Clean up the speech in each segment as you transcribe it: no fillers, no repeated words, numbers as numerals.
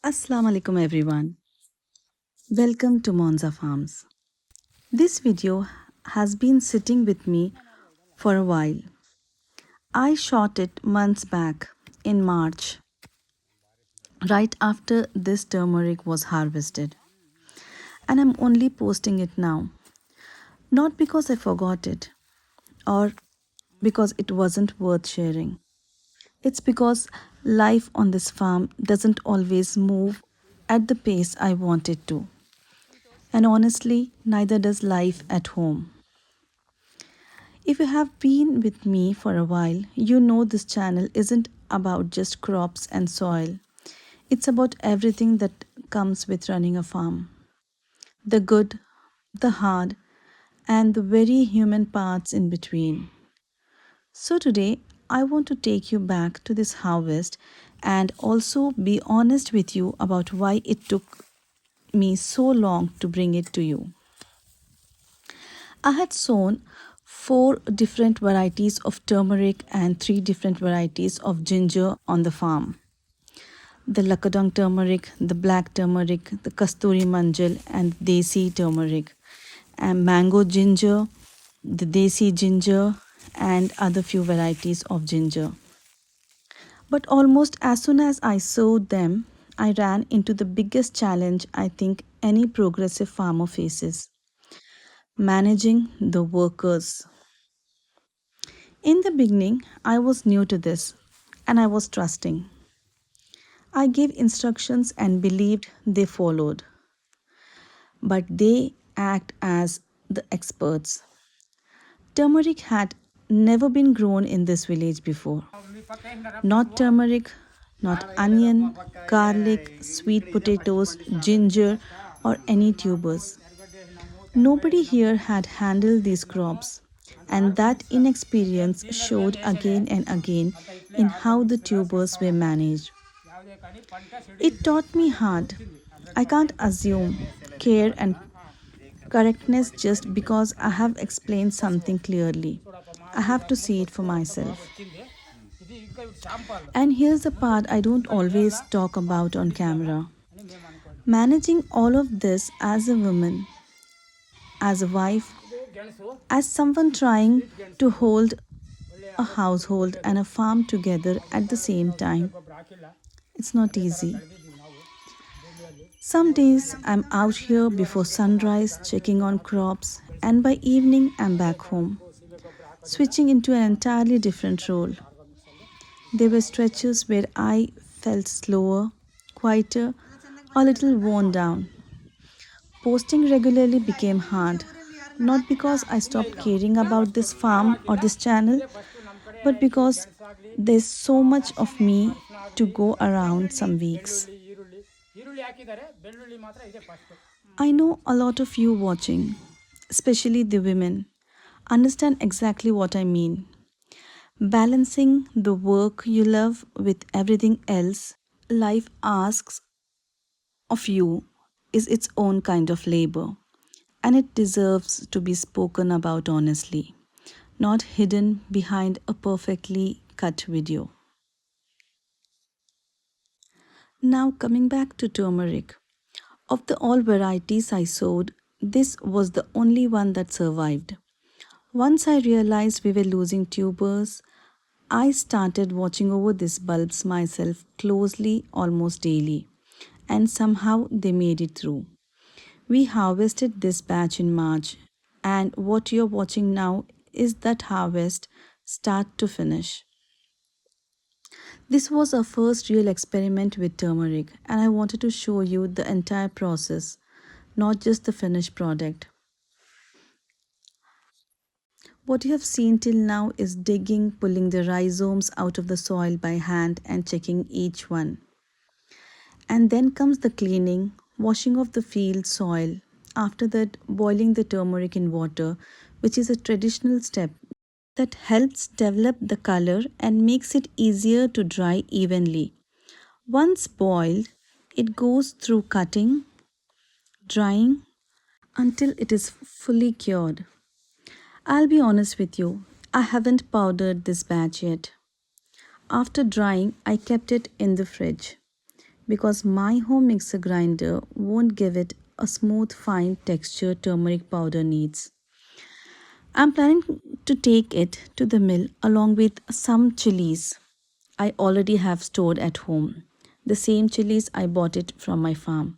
Assalamu alaikum everyone. Welcome to Monza Farms. This video has been sitting with me for a while. I shot it months back in March, right after this turmeric was harvested. And I'm only posting it now, not because I forgot it or because it wasn't worth sharing. It's because life on this farm doesn't always move at the pace I want it to. And honestly, neither does life at home. If you have been with me for a while, you know this channel isn't about just crops and soil. It's about everything that comes with running a farm. The good, the hard, and the very human parts in between. So today, I want to take you back to this harvest and also be honest with you about why it took me so long to bring it to you. I had sown four different varieties of turmeric and three different varieties of ginger on the farm. The Lakadang turmeric, the black turmeric, the Kasturi manjal and Desi turmeric, and mango ginger, the Desi ginger and other few varieties of ginger. But almost as soon as I sowed them, I ran into the biggest challenge I think any progressive farmer faces: managing the workers. In the beginning, I was new to this and I was trusting. I gave instructions and believed they followed. But they act as the experts. Turmeric had never been grown in this village before. Not turmeric, not onion, garlic, sweet potatoes, ginger, or any tubers. Nobody here had handled these crops, and that inexperience showed again and again in how the tubers were managed. It taught me hard. I can't assume care and correctness just because I have explained something clearly. I have to see it for myself. And here's the part I don't always talk about on camera. Managing all of this as a woman, as a wife, as someone trying to hold a household and a farm together at the same time, it's not easy. Some days I'm out here before sunrise checking on crops, and by evening I'm back home, switching into an entirely different role. There were stretches where I felt slower, quieter, a little worn down. Posting regularly became hard, not because I stopped caring about this farm or this channel, but because there's so much of me to go around some weeks. I know a lot of you watching, especially the women, understand exactly what I mean. Balancing the work you love with everything else life asks of you is its own kind of labor, and it deserves to be spoken about honestly, not hidden behind a perfectly cut video. Now, coming back to turmeric. Of the all varieties I sowed, this was the only one that survived. Once I realized we were losing tubers, I started watching over these bulbs myself closely almost daily, and somehow they made it through. We harvested this batch in March, and what you're watching now is that harvest start to finish. This was our first real experiment with turmeric, and I wanted to show you the entire process, not just the finished product. What you have seen till now is digging, pulling the rhizomes out of the soil by hand and checking each one. And then comes the cleaning, washing off the field soil. After that, boiling the turmeric in water, which is a traditional step that helps develop the color and makes it easier to dry evenly. Once boiled, it goes through cutting, drying until it is fully cured. I'll be honest with you, I haven't powdered this batch yet. After drying, I kept it in the fridge. because my home mixer grinder won't give it a smooth, fine texture turmeric powder needs. I'm planning to take it to the mill along with some chilies I already have stored at home. The same chilies I bought it from my farm.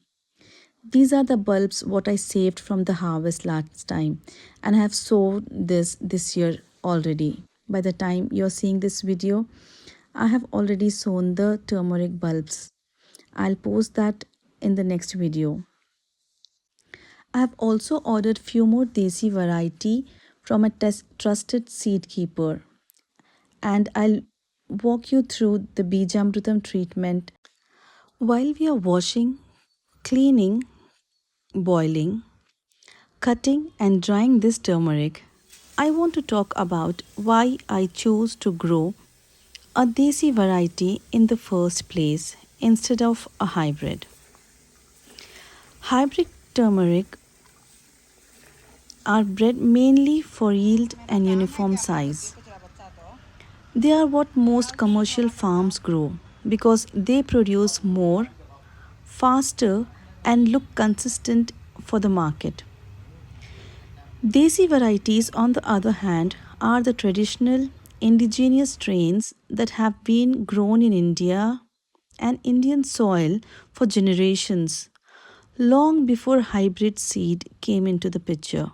These are the bulbs what I saved from the harvest last time and I have sowed this year already. By the time you're seeing this video, I have already sown the turmeric bulbs. I'll post that in the next video. I have also ordered few more Desi variety from a trusted seed keeper and I'll walk you through the Bijamrutam treatment. While we are washing, cleaning, boiling, cutting and drying this turmeric, I want to talk about why I chose to grow a Desi variety in the first place instead of a hybrid. Hybrid turmeric are bred mainly for yield and uniform size. They are what most commercial farms grow because they produce more, faster, and look consistent for the market. Desi varieties, on the other hand, are the traditional indigenous strains that have been grown in India and Indian soil for generations, long before hybrid seed came into the picture.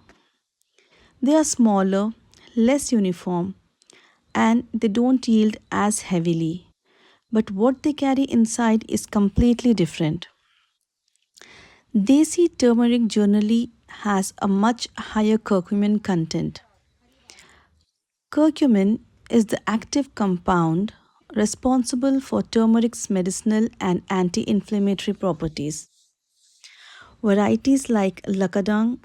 They are smaller, less uniform, and they don't yield as heavily. But what they carry inside is completely different. Desi turmeric generally has a much higher curcumin content. Curcumin is the active compound responsible for turmeric's medicinal and anti inflammatory properties. Varieties like Lakadang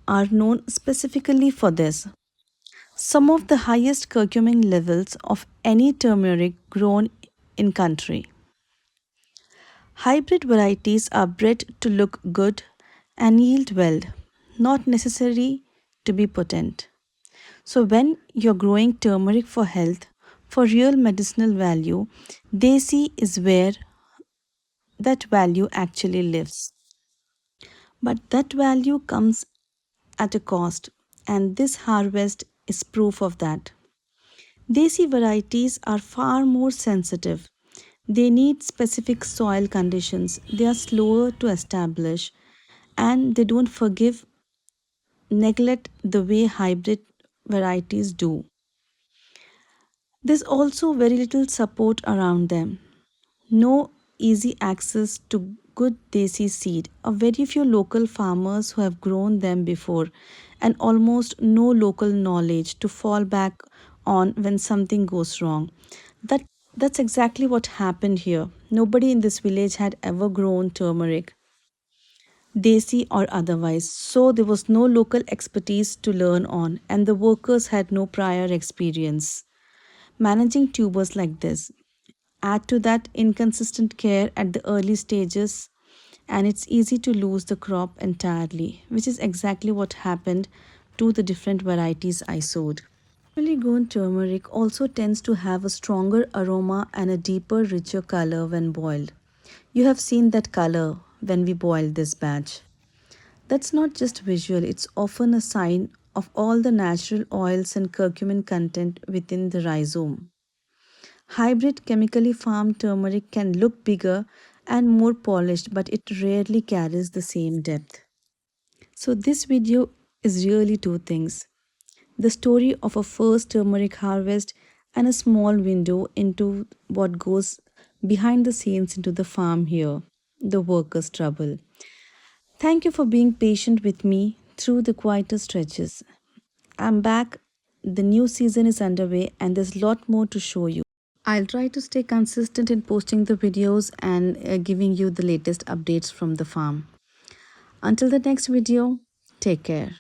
are known specifically for this. Some of the highest curcumin levels of any turmeric grown in country. Hybrid varieties are bred to look good and yield well, not necessary to be potent. So when you're growing turmeric for health, for real medicinal value, Desi is where that value actually lives. But that value comes at a cost, and this harvest is proof of that. Desi varieties are far more sensitive. They need specific soil conditions, they are slower to establish, and they don't forgive neglect the way hybrid varieties do. There's also very little support around them. No easy access to good desi seed, a very few local farmers who have grown them before, and almost no local knowledge to fall back on when something goes wrong. That that's exactly what happened here. Nobody in this village had ever grown turmeric, desi or otherwise, so there was no local expertise to learn on, and the workers had no prior experience managing tubers like this. Add to that inconsistent care at the early stages, and it's easy to lose the crop entirely, which is exactly what happened to the different varieties I sowed. Naturally grown turmeric also tends to have a stronger aroma and a deeper, richer color when boiled. You have seen that color when we boiled this batch. That's not just visual, it's often a sign of all the natural oils and curcumin content within the rhizome. Hybrid chemically farmed turmeric can look bigger and more polished, but it rarely carries the same depth. So, this video is really two things: the story of a first turmeric harvest and a small window into what goes behind the scenes into the farm here, the workers' trouble. Thank you for being patient with me through the quieter stretches. I'm back, the new season is underway, and there's a lot more to show you. I'll try to stay consistent in posting the videos and giving you the latest updates from the farm. Until the next video, take care.